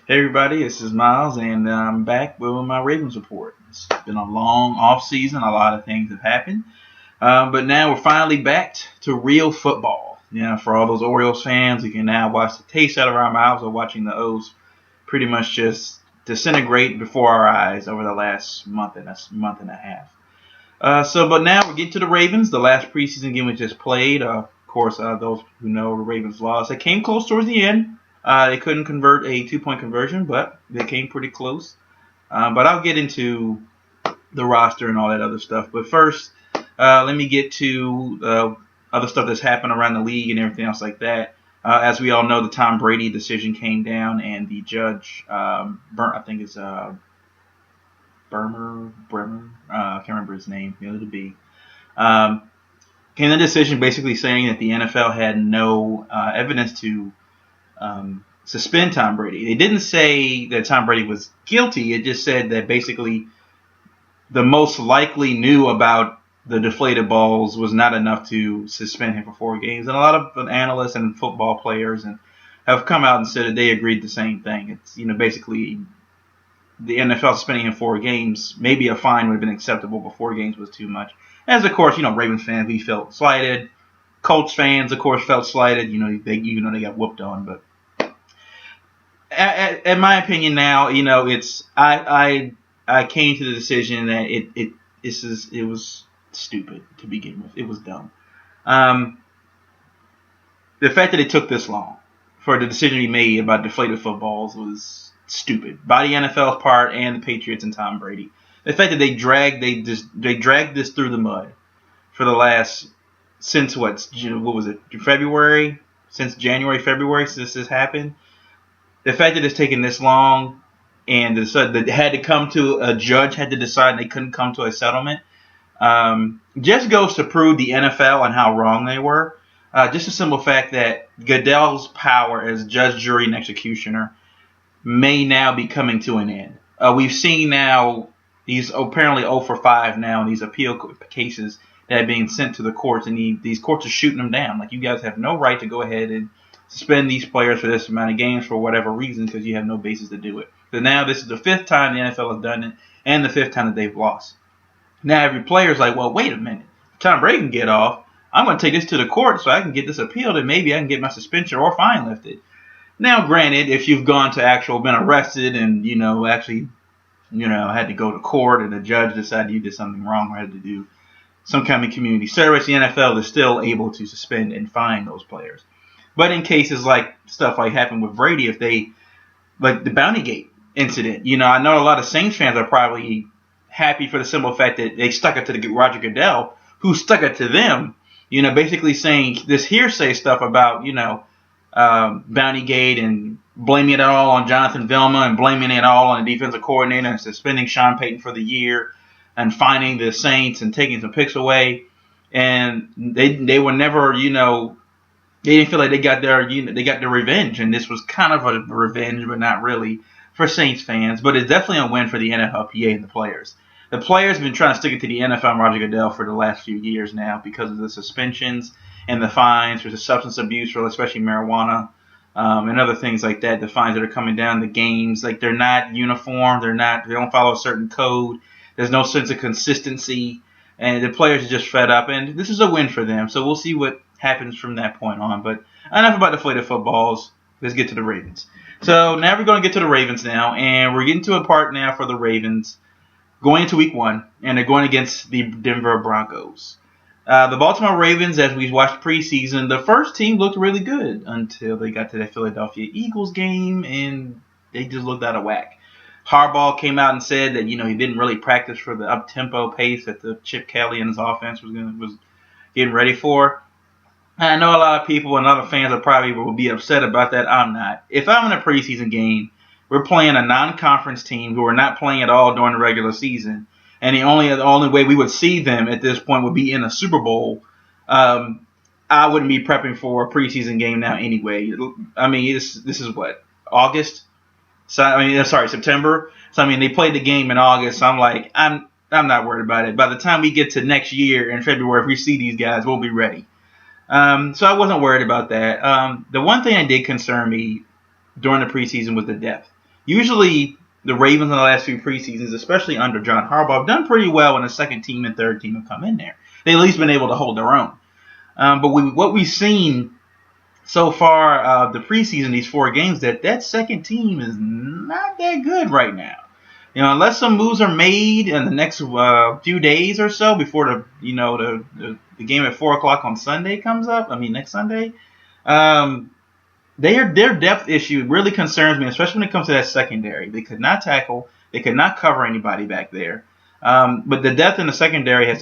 Hey everybody, this is Miles, and I'm back with my Ravens report. It's been a long off season. A lot of things have happened, but now we're finally back to real football. For all those Orioles fans, we can now watch the taste out of our mouths of watching the O's pretty much just disintegrate before our eyes over the last month and a half. But now we get to the Ravens. The last preseason game we just played. Of course, those who know the Ravens lost. They came close towards the end. They couldn't convert a 2-point conversion, but they came pretty close. But I'll get into the roster and all that other stuff. But first, let me get to other stuff that's happened around the league and everything else like that. As we all know, the Tom Brady decision came down, and the judge, I think it's Bremer, I can't remember his name, to be. Came the decision basically saying that the NFL had no evidence to suspend Tom Brady. They didn't say that Tom Brady was guilty. It just said that basically the most likely knew about the deflated balls was not enough to suspend him for 4 games. And a lot of analysts and football players have come out and said that they agreed the same thing. It's basically the NFL suspending him 4 games. Maybe a fine would have been acceptable, but 4 games was too much. As of course, Ravens fans, we felt slighted. Colts fans, of course, felt slighted. They got whooped on, but. In my opinion, now it's I came to the decision that it was stupid to begin with. It was dumb. The fact that it took this long for the decision to be made about deflated footballs was stupid by the NFL's part and the Patriots and Tom Brady. The fact that they dragged this through the mud for the last since what was it February since January February since this happened. The fact that it's taken this long and that had to come to a judge had to decide and they couldn't come to a settlement just goes to prove the NFL and how wrong they were. Just a simple fact that Goodell's power as judge, jury, and executioner may now be coming to an end. We've seen now he's apparently 0 for 5 now in these appeal cases that are being sent to the courts, and these courts are shooting them down. Like, you guys have no right to go ahead and suspend these players for this amount of games for whatever reason because you have no basis to do it. So now this is the 5th time the NFL has done it and the 5th time that they've lost. Now every player's like, well, wait a minute. If Tom Brady can get off, I'm going to take this to the court so I can get this appealed and maybe I can get my suspension or fine lifted. Now, granted, if you've gone to been arrested and, actually, had to go to court and the judge decided you did something wrong or had to do some kind of community service, the NFL is still able to suspend and fine those players. But in cases like stuff like happened with Brady, if they, like the Bountygate incident, I know a lot of Saints fans are probably happy for the simple fact that they stuck it to Roger Goodell, who stuck it to them, basically saying this hearsay stuff about, Bountygate and blaming it all on Jonathan Vilma and blaming it all on the defensive coordinator and suspending Sean Payton for the year and fining the Saints and taking some picks away. And they were never, they didn't feel like they got their revenge, and this was kind of a revenge, but not really for Saints fans. But it's definitely a win for the NFLPA and the players. The players have been trying to stick it to the NFL and Roger Goodell for the last few years now because of the suspensions and the fines for the substance abuse, for especially marijuana and other things like that. The fines that are coming down, the games, like they're not uniform, they don't follow a certain code. There's no sense of consistency, and the players are just fed up. And this is a win for them. So we'll see what happens from that point on. But enough about deflated footballs. Let's get to the Ravens. So now we're going to get to the Ravens now, and we're getting to a part now for the Ravens going into week 1, and they're going against the Denver Broncos. The Baltimore Ravens, as we watched preseason, the first team looked really good until they got to that Philadelphia Eagles game, and they just looked out of whack. Harbaugh came out and said that he didn't really practice for the up-tempo pace that the Chip Kelly and his offense was getting ready for. I know a lot of people and other fans will be upset about that. I'm not. If I'm in a preseason game, we're playing a non-conference team who are not playing at all during the regular season, and the only way we would see them at this point would be in a Super Bowl. I wouldn't be prepping for a preseason game now anyway. I mean, this is what, August? September. So they played the game in August. So I'm like, I'm not worried about it. By the time we get to next year in February, if we see these guys, we'll be ready. So I wasn't worried about that. The one thing that did concern me during the preseason was the depth. Usually, the Ravens in the last few preseasons, especially under John Harbaugh, have done pretty well when the second team and third team have come in there. They've at least been able to hold their own. But what we've seen so far, the preseason, these 4 games, that second team is not that good right now. Unless some moves are made in the next few days or so before the game at 4 o'clock on Sunday comes up. I mean, next Sunday. Their depth issue really concerns me, especially when it comes to that secondary. They could not tackle. They could not cover anybody back there. But the depth in the secondary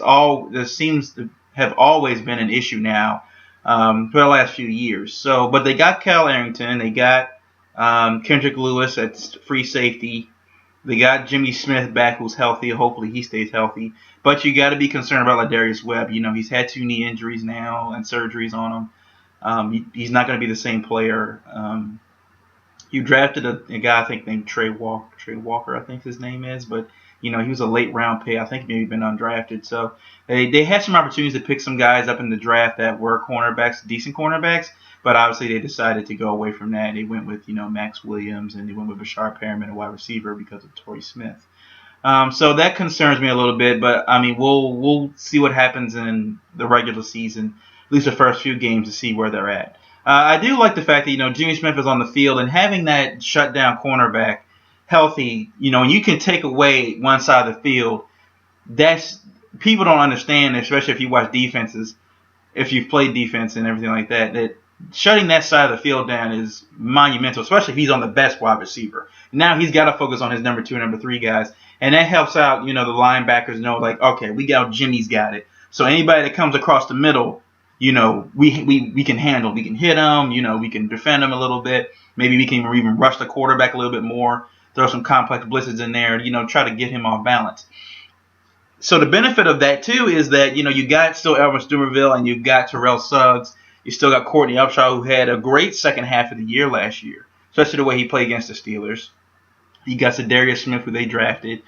seems to have always been an issue now for the last few years. But they got Cal Arrington. They got Kendrick Lewis at free safety. They got Jimmy Smith back, who's healthy. Hopefully he stays healthy. But you got to be concerned about Ladarius Webb. He's had 2 knee injuries now and surgeries on him. He's not going to be the same player. You drafted a guy, I think, named Trey Walker, I think his name is. But, he was a late round pick. I think maybe been undrafted. So they had some opportunities to pick some guys up in the draft that were cornerbacks, decent cornerbacks. But obviously they decided to go away from that. They went with, Max Williams, and they went with Bashar Perriman, a wide receiver, because of Torrey Smith. So that concerns me a little bit. But, I mean, we'll see what happens in the regular season, at least the first few games, to see where they're at. I do like the fact that, Jimmy Smith is on the field, and having that shutdown cornerback healthy, when you can take away one side of the field, that's people don't understand, especially if you watch defenses, if you've played defense and everything like that shutting that side of the field down is monumental, especially if he's on the best wide receiver. Now he's got to focus on his number 2 and number 3 guys, and that helps out, the linebackers know, like, okay, Jimmy's got it. So anybody that comes across the middle, we can handle. We can hit them, we can defend them a little bit. Maybe we can even rush the quarterback a little bit more, throw some complex blitzes in there, try to get him off balance. So the benefit of that, too, is that, you got still Elvin Stumerville and you've got Terrell Suggs. You still got Courtney Upshaw, who had a great second half of the year last year, especially the way he played against the Steelers. You got Zadarius Smith, who they drafted.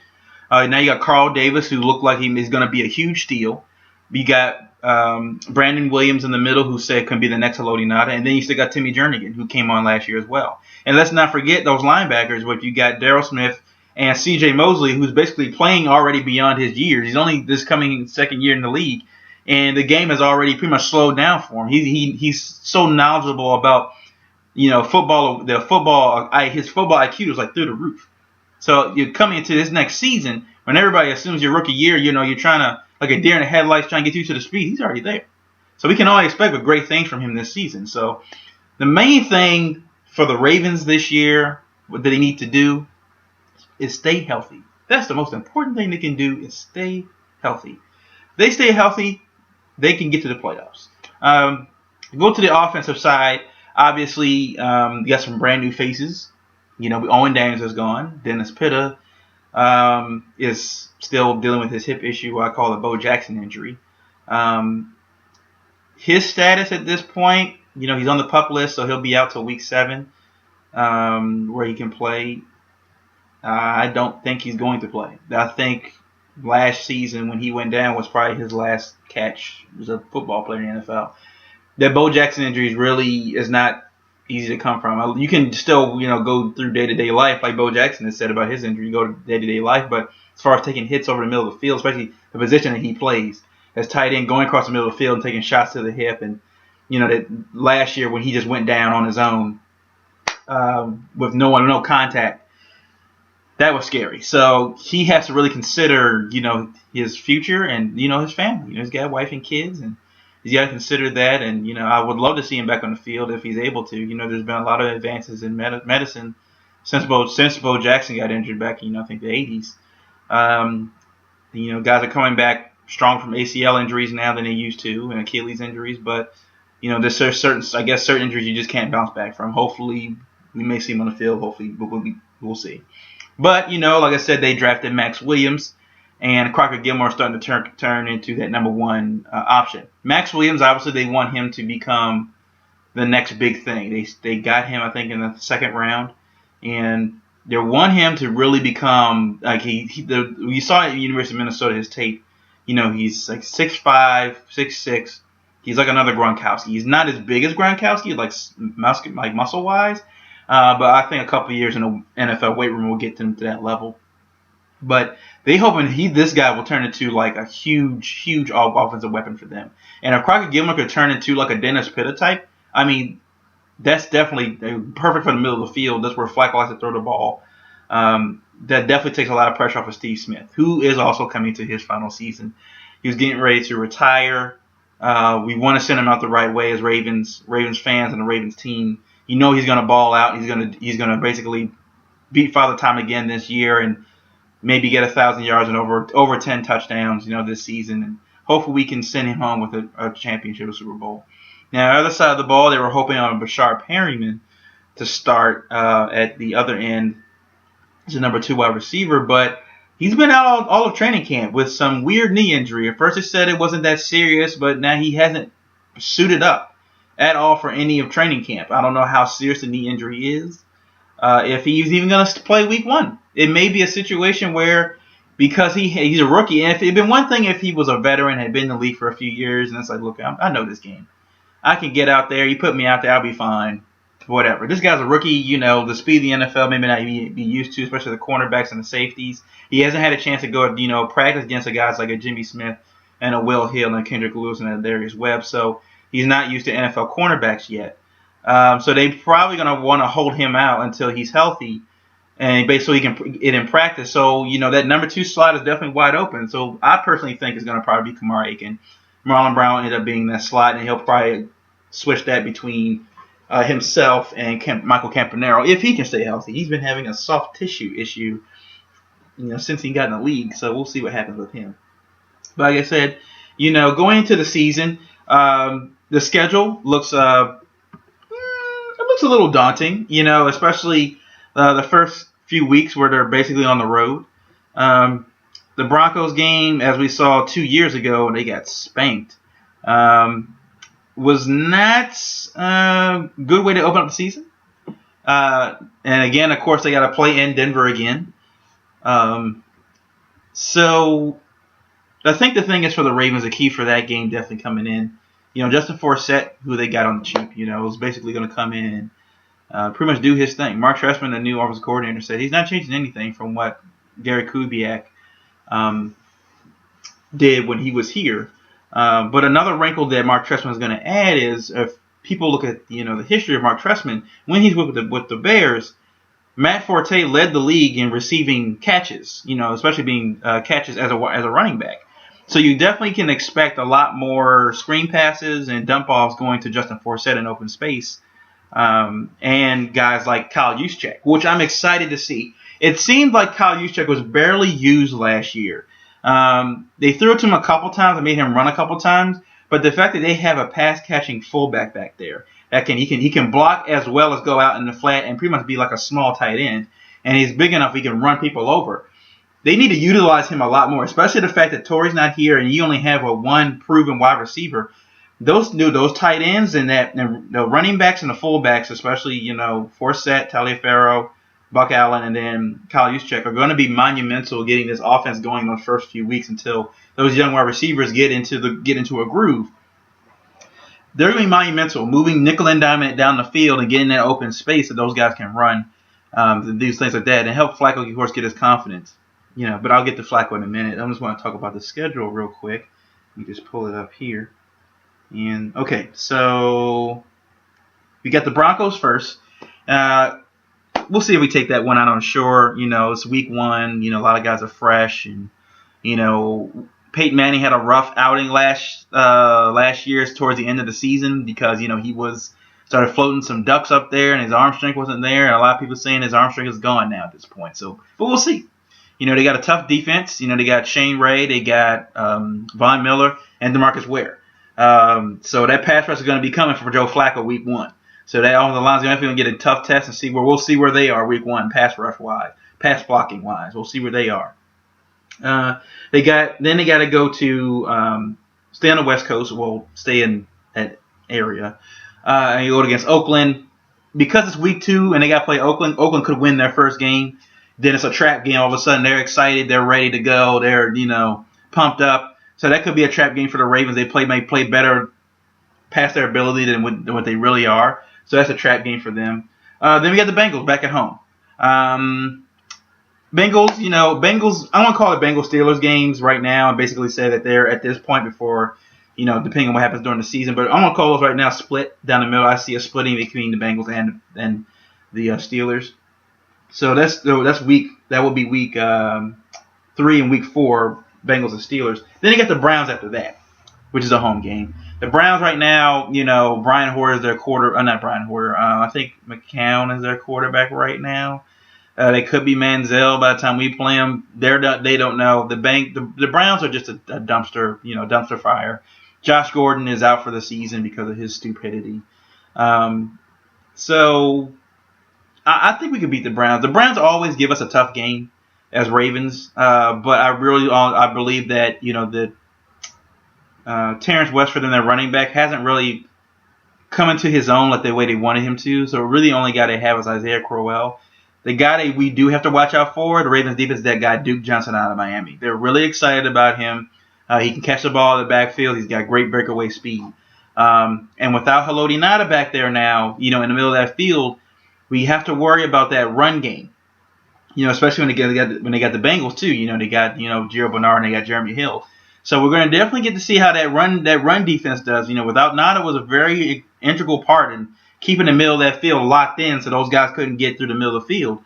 Now you got Carl Davis, who looked like he is going to be a huge steal. You got Brandon Williams in the middle, who said can be the next Haloti Ngata. And then you still got Timmy Jernigan, who came on last year as well. And let's not forget those linebackers, but you got Darryl Smith and C.J. Mosley, who's basically playing already beyond his years. He's only this coming second year in the league. And the game has already pretty much slowed down for him. He's so knowledgeable about football. His football IQ is like through the roof. So you're coming into this next season when everybody assumes your rookie year. You're trying to, like a deer in the headlights, trying to get you to the speed. He's already there. So we can only expect great things from him this season. So the main thing for the Ravens this year, what they need to do, is stay healthy. That's the most important thing they can do, is stay healthy. If they stay healthy, they can get to the playoffs. Go to the offensive side. Obviously, you got some brand new faces. Owen Daniels is gone. Dennis Pitta is still dealing with his hip issue. I call it Bo Jackson injury. His status at this point, he's on the PUP list, so he'll be out till week 7, where he can play. I don't think he's going to play. I think last season when he went down was probably his last catch as a football player in the NFL. That Bo Jackson injury really is not easy to come from. You can still, go through day-to-day life like Bo Jackson has said about his injury. You go to day-to-day life, but as far as taking hits over the middle of the field, especially the position that he plays as tight end, going across the middle of the field and taking shots to the hip, and that last year when he just went down on his own with no contact, that was scary. So he has to really consider, his future and, his family. He's got a wife and kids, and he's got to consider that. And, I would love to see him back on the field if he's able to. There's been a lot of advances in medicine since Bo Jackson got injured back in, I think, the 80s. Guys are coming back strong from ACL injuries now than they used to, and Achilles injuries. But, there's certain injuries you just can't bounce back from. Hopefully, we may see him on the field. Hopefully, we'll see. But, like I said, they drafted Max Williams, and Crocker Gilmore is starting to turn into that number 1 option. Max Williams, obviously, they want him to become the next big thing. They got him, I think, in the 2nd round, and they want him to really become, like, you saw at the University of Minnesota, his tape, he's like 6'5", 6'6". He's like another Gronkowski. He's not as big as Gronkowski, like muscle-wise, But I think a couple of years in the NFL weight room will get them to that level. But they hoping this guy will turn into like a huge offensive weapon for them. And if Crockett Gilmore could turn into like a Dennis Pitta type, I mean, that's definitely perfect for the middle of the field. That's where Flacco likes to throw the ball. That definitely takes a lot of pressure off of Steve Smith, who is also coming to his final season. He was getting ready to retire. We want to send him out the right way as Ravens fans and the Ravens team. You know he's going to ball out. He's gonna basically beat Father Time again this year and maybe get 1,000 yards and over 10 touchdowns, this season. And hopefully we can send him home with a championship, a Super Bowl. Now, on the other side of the ball, they were hoping on Bashard Perryman to start at the other end as a number 2 wide receiver, but he's been out all of training camp with some weird knee injury. At first, it said it wasn't that serious, but now he hasn't suited up at all for any of training camp. I don't know how serious the knee injury is. If he's even going to play week 1. It may be a situation where, because he's a rookie, and if it had been one thing if he was a veteran, had been in the league for a few years, and it's like, look, I know this game. I can get out there. You put me out there, I'll be fine. Whatever. This guy's a rookie, the speed of the NFL maybe not be used to, especially the cornerbacks and the safeties. He hasn't had a chance to go, practice against the guys like a Jimmy Smith and a Will Hill and Kendrick Lewis and a Darius Webb, so he's not used to NFL cornerbacks yet. So they're probably going to want to hold him out until he's healthy, and basically he can get in practice. So, that number 2 slot is definitely wide open. So I personally think it's going to probably be Kamar Aiken. Marlon Brown ended up being that slot, and he'll probably switch that between himself and Michael Campanaro if he can stay healthy. He's been having a soft tissue issue, since he got in the league. So we'll see what happens with him. But like I said, going into the season, the schedule looks a little daunting, especially the first few weeks where they're basically on the road. The Broncos game, as we saw 2 years ago, and they got spanked, was not a good way to open up the season. And again, of course, they got to play in Denver again. So I think the thing is for the Ravens, the key for that game definitely coming in. Justin Forsett, who they got on the cheap, was basically going to come in and pretty much do his thing. Mark Trestman, the new offensive coordinator, said he's not changing anything from what Gary Kubiak did when he was here. But another wrinkle that Mark Trestman is going to add is if people look at the history of Mark Trestman, when he's with the Bears, Matt Forte led the league in receiving catches, especially being catches as a running back. So you definitely can expect a lot more screen passes and dump offs going to Justin Forsett in open space, and guys like Kyle Juszczyk, which I'm excited to see. It seemed like Kyle Juszczyk was barely used last year. They threw it to him a couple times and made him run a couple times, but the fact that they have a pass catching fullback back there that he can block as well as go out in the flat and pretty much be like a small tight end, and he's big enough he can run people over. They need to utilize him a lot more, especially the fact that Torrey's not here and you only have one proven wide receiver. Those tight ends and the running backs and the fullbacks, especially Forsett, Taliaferro, Buck Allen, and then Kyle Juszczyk, are going to be monumental getting this offense going in those first few weeks until those young wide receivers get into a groove. They're going to be monumental, moving nickel and diamond down the field and getting that open space that those guys can run, these things like that, and help Flacco, of course, get his confidence. But I'll get to Flacco in a minute. I just want to talk about the schedule real quick. Let me just pull it up here. And okay, so we got the Broncos first. We'll see if we take that one out on shore. It's week 1. A lot of guys are fresh, and Peyton Manning had a rough outing last year towards the end of the season because he started floating some ducks up there, and his arm strength wasn't there. And a lot of people saying his arm strength is gone now at this point. So, but we'll see. They got a tough defense. They got Shane Ray, they got Von Miller, and DeMarcus Ware. So that pass rush is going to be coming for Joe Flacco week 1. So that on the line's going to get a tough test and we'll see where they are week 1, pass rush wise, pass blocking wise. We'll see where they are. They got to go to stay on the West Coast. Well, stay in that area. And you go against Oakland because it's week 2 and they got to play Oakland. Oakland could win their first game. Then it's a trap game. All of a sudden, they're excited. They're ready to go. They're, pumped up. So that could be a trap game for the Ravens. They may play better past their ability than what they really are. So that's a trap game for them. Then we got the Bengals back at home. Bengals, Bengals. I want to call it Bengals Steelers games right now, and basically say that they're at this point before, depending on what happens during the season. But I'm gonna call those right now split down the middle. I see a splitting between the Bengals and the Steelers. So that's week. That would be week 3 and week 4, Bengals and Steelers. Then you get the Browns after that, which is a home game. The Browns right now, Brian Hoyer is their not Brian Hoyer. I think McCown is their quarterback right now. They could be Manziel by the time we play them. They don't know. The Browns are just a dumpster fire. Josh Gordon is out for the season because of his stupidity. So I think we could beat the Browns. The Browns always give us a tough game as Ravens, but I believe that Terrence Westford and their running back hasn't really come into his own like the way they wanted him to. So really, only guy they have is Isaiah Crowell. The guy that we do have to watch out for, the Ravens defense, is that guy Duke Johnson out of Miami. They're really excited about him. He can catch the ball in the backfield. He's got great breakaway speed. And without Haloti Ngata back there now, in the middle of that field, we have to worry about that run game. Especially when they got the Bengals too. They got Gio Bernard and they got Jeremy Hill. So we're going to definitely get to see how that run defense does. Without Ngata was a very integral part in keeping the middle of that field locked in, so those guys couldn't get through the middle of the field.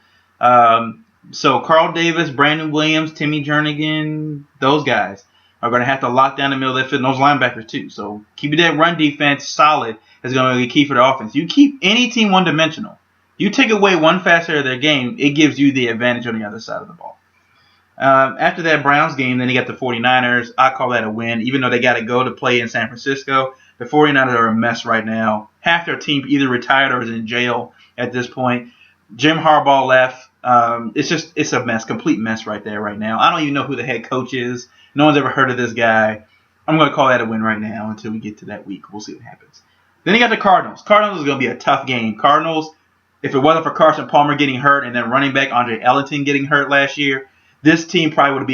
So Carl Davis, Brandon Williams, Timmy Jernigan, those guys are going to have to lock down the middle of that field, and those linebackers too. So keeping that run defense solid is going to be key for the offense. You keep any team one-dimensional. You take away one facet of their game, it gives you the advantage on the other side of the ball. After that Browns game, then you got the 49ers. I call that a win, even though they got to go to play in San Francisco. The 49ers are a mess right now. Half their team either retired or is in jail at this point. Jim Harbaugh left. It's a mess, complete mess right there right now. I don't even know who the head coach is. No one's ever heard of this guy. I'm going to call that a win right now until we get to that week. We'll see what happens. Then you got the Cardinals. Cardinals is going to be a tough game. Cardinals, if it wasn't for Carson Palmer getting hurt and then running back Andre Ellington getting hurt last year, this team probably would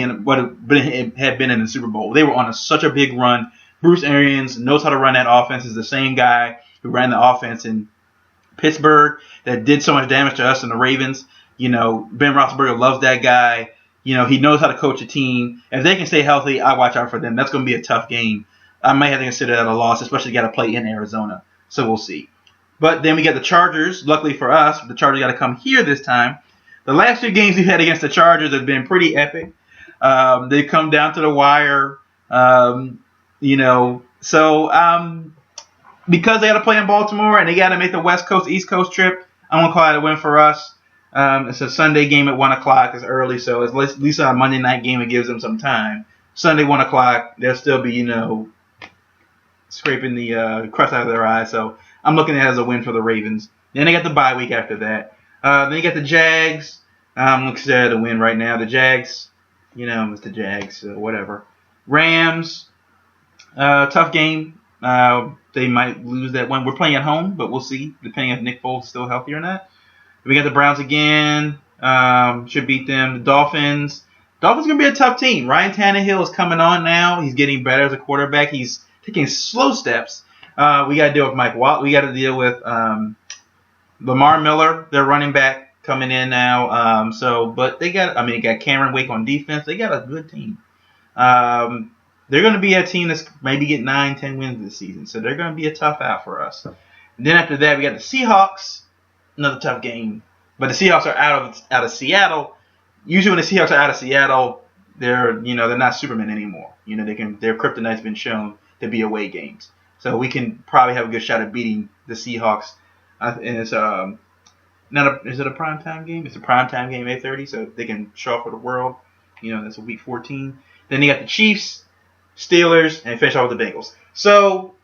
have been in the Super Bowl. They were on such a big run. Bruce Arians knows how to run that offense. Is the same guy who ran the offense in Pittsburgh that did so much damage to us and the Ravens. Ben Roethlisberger loves that guy. He knows how to coach a team. If they can stay healthy, I watch out for them. That's going to be a tough game. I might have to consider that a loss, especially got to play in Arizona. So we'll see. But then we got the Chargers. Luckily for us, the Chargers got to come here this time. The last 2 games we've had against the Chargers have been pretty epic. They come down to the wire. So because they got to play in Baltimore and they got to make the West Coast, East Coast trip, I'm going to call it a win for us. It's a Sunday game at 1 o'clock. It's early, so at least on a Monday night game, it gives them some time. Sunday, 1 o'clock, they'll still be, scraping the crust out of their eyes. So I'm looking at it as a win for the Ravens. Then they got the bye week after that. Then you got the Jags. I'm looking at a win right now. The Jags, it's the Jags, so whatever. Rams, tough game. They might lose that one. We're playing at home, but we'll see, depending if Nick Foles is still healthy or not. We got the Browns again. Should beat them. The Dolphins. Dolphins going to be a tough team. Ryan Tannehill is coming on now. He's getting better as a quarterback. He's taking slow steps. We got to deal with Mike Watt. We got to deal with Lamar Miller, their running back, coming in now. But they got Cameron Wake on defense. They got a good team. They're going to be a team that's maybe get 9-10 wins this season. So they're going to be a tough out for us. And then after that, we got the Seahawks. Another tough game. But the Seahawks are out of Seattle. Usually when the Seahawks are out of Seattle, they're not Superman anymore. Their kryptonite's been shown to be away games. So we can probably have a good shot at beating the Seahawks. And it's is it a primetime game? It's a primetime game, 8:30, so they can show up for the world. That's a week 14. Then you got the Chiefs, Steelers, and finish off with the Bengals. So,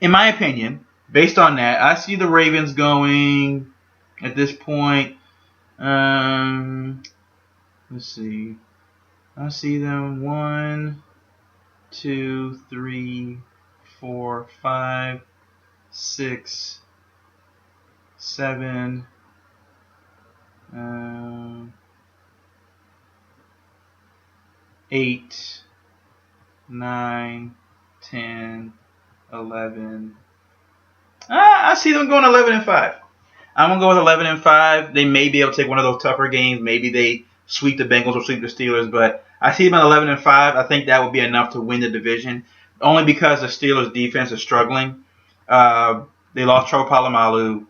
in my opinion, based on that, I see the Ravens going at this point. Let's see. I see them 1, 2, 3, 4, 5, 6, 7, 8, 9, 10, 11. I see them going 11-5. I'm gonna go with 11-5. They may be able to take one of those tougher games. Maybe they sweep the Bengals or sweep the Steelers, but I see them at 11-5. I think that would be enough to win the division, only because the Steelers' defense is struggling. They lost Tro Palomalu.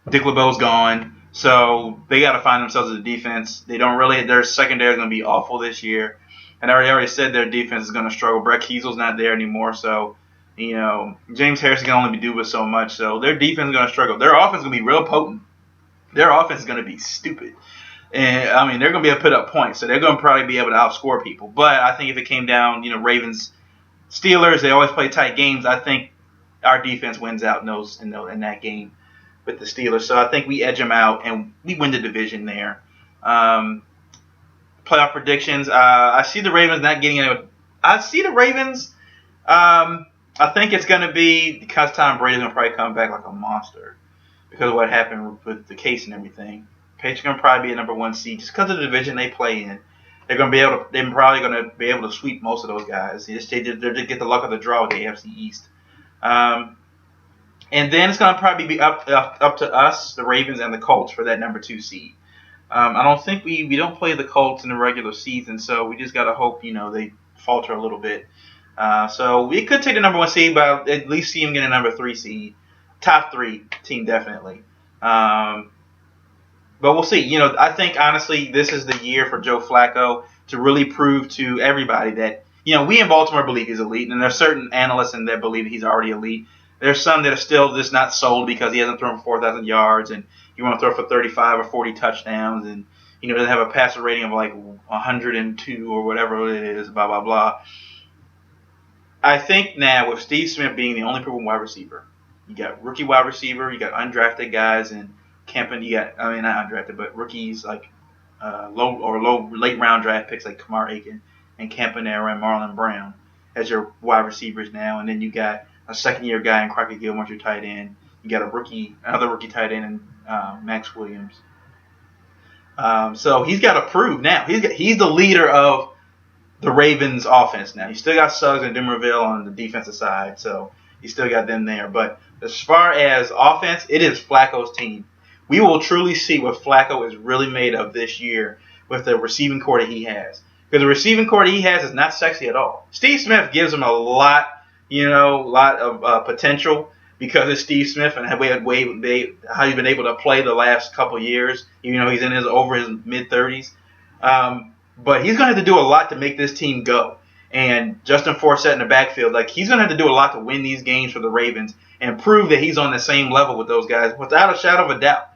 Dick LeBeau's gone, so they got to find themselves a defense. They don't really. Their secondary is going to be awful this year, and I already said their defense is going to struggle. Brett Kiesel's not there anymore, so James Harrison can only do with so much. So their defense is going to struggle. Their offense is going to be real potent. Their offense is going to be stupid, and I mean they're going to be able to put up points, so they're going to probably be able to outscore people. But I think if it came down, Ravens, Steelers, they always play tight games. I think our defense wins out in that game with the Steelers. So I think we edge them out and we win the division there. Playoff predictions. I see the Ravens not getting it. I see the Ravens. I think it's going to be because Tom Brady's going to probably come back like a monster because of what happened with the case and everything. Patriots going to probably be a number 1 seed just because of the division they play in. They're probably going to be able to sweep most of those guys. They just get the luck of the draw with the AFC East. And then it's going to probably be up to us, the Ravens, and the Colts for that number 2 seed. I don't think we don't play the Colts in the regular season, so we just got to hope they falter a little bit. So we could take the number 1 seed, but at least see them get a number 3 seed, top 3 team definitely. But we'll see. I think honestly this is the year for Joe Flacco to really prove to everybody that we in Baltimore believe he's elite, and there's certain analysts in there believe he's already elite. There's some that are still just not sold because he hasn't thrown 4,000 yards and you want to throw for 35 or 40 touchdowns and doesn't have a passer rating of like 102 or whatever it is, blah, blah, blah. I think now with Steve Smith being the only proven wide receiver, you got rookie wide receiver, you got undrafted guys and Kempen, not undrafted, but rookies like late round draft picks like Kamar Aiken and Campanera and Marlon Brown as your wide receivers now, and then you got a second-year guy in Crockett Gilmore's your tight end. You got another rookie tight end in Max Williams. So he's got to prove now. He's the leader of the Ravens' offense now. You still got Suggs and Demerville on the defensive side, so you still got them there. But as far as offense, it is Flacco's team. We will truly see what Flacco is really made of this year with the receiving core that he has. Because the receiving core that he has is not sexy at all. Steve Smith gives him a lot of potential because it's Steve Smith and how he's been able to play the last couple years. He's in over his mid-30s. But he's going to have to do a lot to make this team go. And Justin Forsett in the backfield, he's going to have to do a lot to win these games for the Ravens and prove that he's on the same level with those guys without a shadow of a doubt.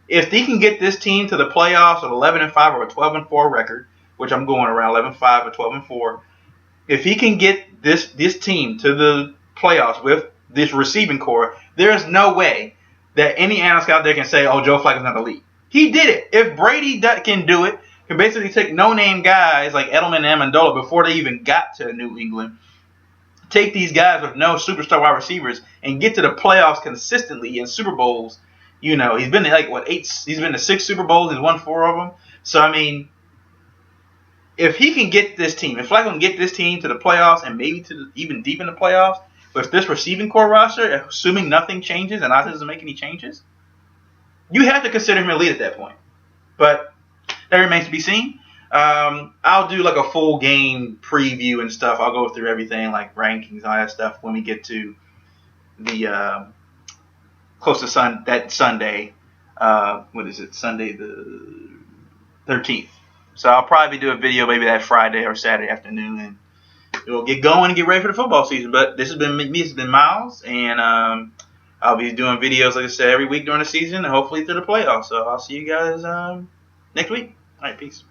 If he can get this team to the playoffs with 11-5 or a 12-4 record, which I'm going around 11-5 or 12-4, if he can get this team to the playoffs with this receiving core, there's no way that any analyst out there can say, oh, Joe Flacco's not elite. He did it. If Brady can do it, can basically take no-name guys like Edelman and Amendola before they even got to New England, take these guys with no superstar wide receivers and get to the playoffs consistently in Super Bowls. He's been to he's been to 6 Super Bowls, he's won 4 of them. So, I mean, if he can get this team, if Flacco can get this team to the playoffs and maybe to even deep in the playoffs, with this receiving core roster, assuming nothing changes and Oz doesn't make any changes, you have to consider him elite at that point. But that remains to be seen. I'll do a full game preview and stuff. I'll go through everything like rankings and all that stuff when we get to the close to that Sunday. What is it? Sunday the 13th. So I'll probably do a video maybe that Friday or Saturday afternoon, and we'll get going and get ready for the football season. But this has been me. This has been Miles, and I'll be doing videos, like I said, every week during the season, and hopefully through the playoffs. So I'll see you guys next week. All right, peace.